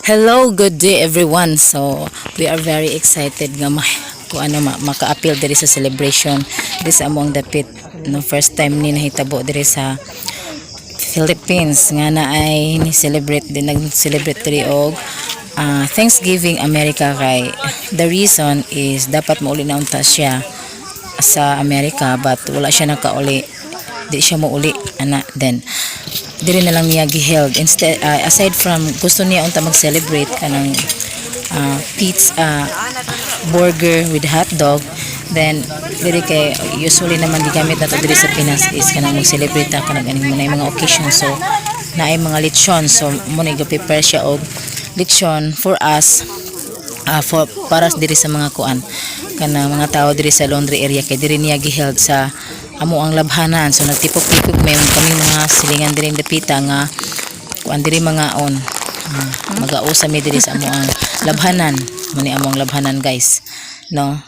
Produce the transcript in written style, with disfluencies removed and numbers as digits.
Hello, good day everyone. So, we are very excited nga kung ano maka-appeal diri sa celebration this among dapit no first time ni nahitabo diri sa Philippines nga na ay ni celebrate din nag-celebrate diri og Thanksgiving America kay the reason is dapat mauli na unta siya sa Amerika but wala siya nakauli, di siya mauli ana then dili na lang niya giheld instead aside from gusto niya unta mag-celebrate kanang pizza burger with hot dog, then dili kay usually naman gigamit nato diri sa Pinas is kanang mag-celebrate ta kanang ganing mga occasion, so naay mga lechon, so mo ni prepare siya og lechon for us for para diri sa mga kuan kanang mga tao diri sa laundry area kay diri niya giheld sa amo ang labhanan, so nagtipok-tipok may kami mga silingan diri dapita nga kuan diri mga on mag-ausa mi diri sa amo ang labhanan, muni amo ang labhanan guys no.